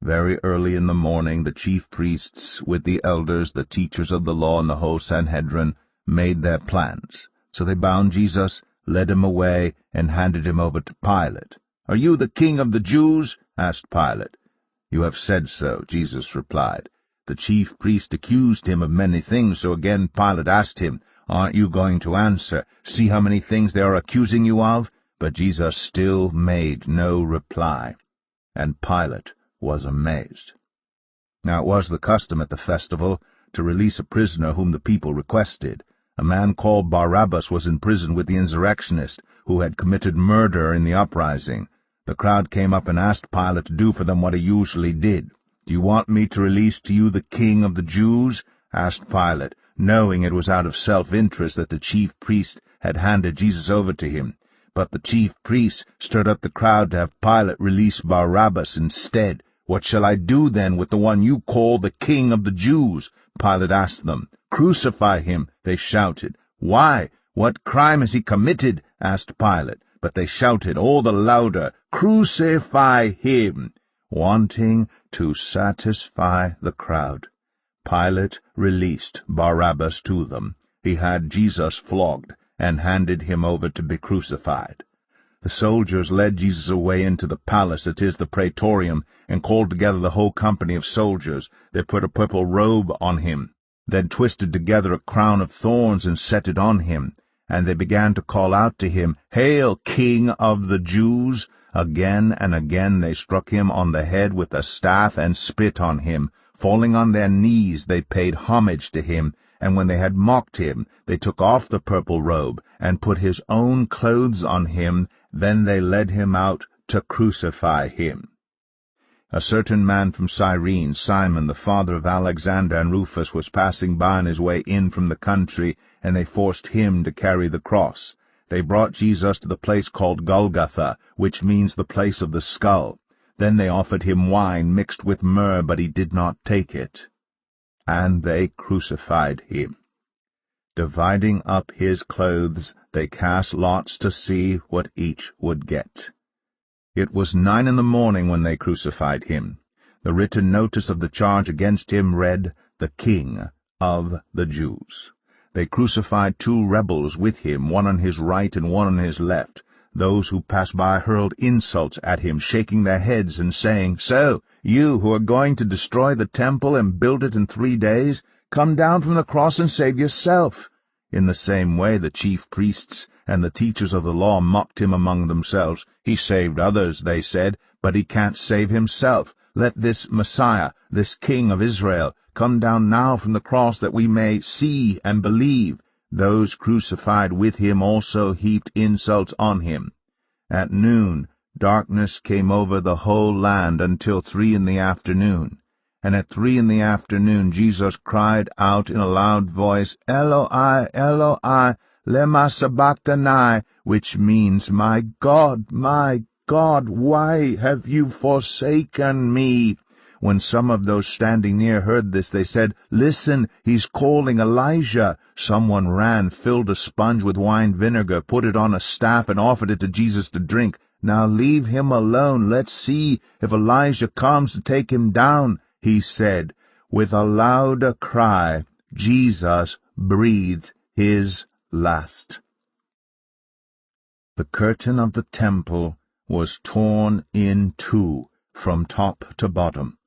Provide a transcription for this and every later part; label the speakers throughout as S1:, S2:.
S1: Very early in the morning the chief priests, with the elders, the teachers of the law, and the whole Sanhedrin, made their plans. So they bound Jesus, led him away, and handed him over to Pilate. "Are you the king of the Jews?" asked Pilate. "You have said so," Jesus replied. The chief priest accused him of many things, so again Pilate asked him, "Aren't you going to answer? See how many things they are accusing you of?" But Jesus still made no reply, and Pilate was amazed. Now it was the custom at the festival to release a prisoner whom the people requested. A man called Barabbas was in prison with the insurrectionists who had committed murder in the uprising. The crowd came up and asked Pilate to do for them what he usually did. "Do you want me to release to you the king of the Jews?" asked Pilate, knowing it was out of self-interest that the chief priest had handed Jesus over to him. But the chief priests stirred up the crowd to have Pilate release Barabbas instead. "What shall I do then with the one you call the king of the Jews?" Pilate asked them. "Crucify him," they shouted. "Why? What crime has he committed?" asked Pilate. But they shouted all the louder, "Crucify him," wanting to satisfy the crowd. Pilate released Barabbas to them. He had Jesus flogged and handed him over to be crucified. The soldiers led Jesus away into the palace, that is, the praetorium, and called together the whole company of soldiers. They put a purple robe on him, then twisted together a crown of thorns and set it on him. And they began to call out to him, "Hail, King of the Jews!" Again and again they struck him on the head with a staff and spit on him. Falling on their knees, they paid homage to him, and when they had mocked him, they took off the purple robe and put his own clothes on him. Then they led him out to crucify him. A certain man from Cyrene, Simon, the father of Alexander and Rufus, was passing by on his way in from the country, and they forced him to carry the cross. They brought Jesus to the place called Golgotha, which means the place of the skull. Then they offered him wine mixed with myrrh, but he did not take it. And they crucified him. Dividing up his clothes, they cast lots to see what each would get. It was 9 in the morning when they crucified him. The written notice of the charge against him read, "The King of the Jews." They crucified 2 rebels with him, one on his right and one on his left. Those who passed by hurled insults at him, shaking their heads and saying, "So, you who are going to destroy the temple and build it in 3 days, come down from the cross and save yourself." In the same way the chief priests and the teachers of the law mocked him among themselves. "He saved others," they said, "but he can't save himself. Let this Messiah, this King of Israel, come down now from the cross that we may see and believe." Those crucified with him also heaped insults on him. At noon darkness came over the whole land until 3 in the afternoon. And at 3 in the afternoon Jesus cried out in a loud voice, "Eloi, Eloi, lema sabachthani," which means, my God, why have you forsaken me?" When some of those standing near heard this, they said, "Listen, he's calling Elijah." Someone ran, filled a sponge with wine vinegar, put it on a staff, and offered it to Jesus to drink. "Now leave him alone. Let's see if Elijah comes to take him down," he said. With a loud cry, Jesus breathed his last. The curtain of the temple was torn in 2 from top to bottom.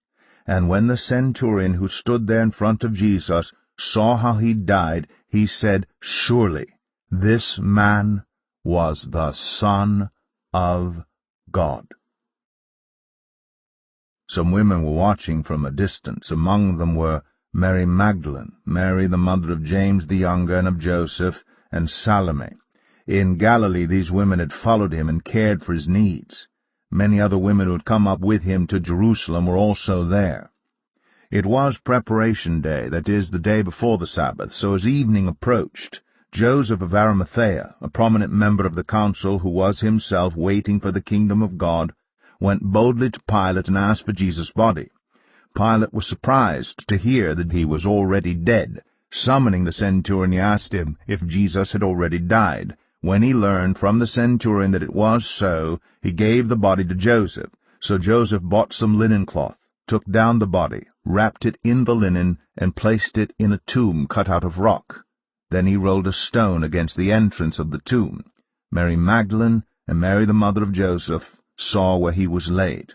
S1: And when the centurion who stood there in front of Jesus saw how he died, he said, "Surely this man was the Son of God." Some women were watching from a distance. Among them were Mary Magdalene, Mary the mother of James the younger and of Joseph, and Salome. In Galilee these women had followed him and cared for his needs. Many other women who had come up with him to Jerusalem were also there. It was Preparation Day, that is, the day before the Sabbath, so as evening approached, Joseph of Arimathea, a prominent member of the council who was himself waiting for the kingdom of God, went boldly to Pilate and asked for Jesus' body. Pilate was surprised to hear that he was already dead. Summoning the centurion, he asked him if Jesus had already died. When he learned from the centurion that it was so, he gave the body to Joseph. So Joseph bought some linen cloth, took down the body, wrapped it in the linen, and placed it in a tomb cut out of rock. Then he rolled a stone against the entrance of the tomb. Mary Magdalene and Mary the mother of Joseph saw where he was laid.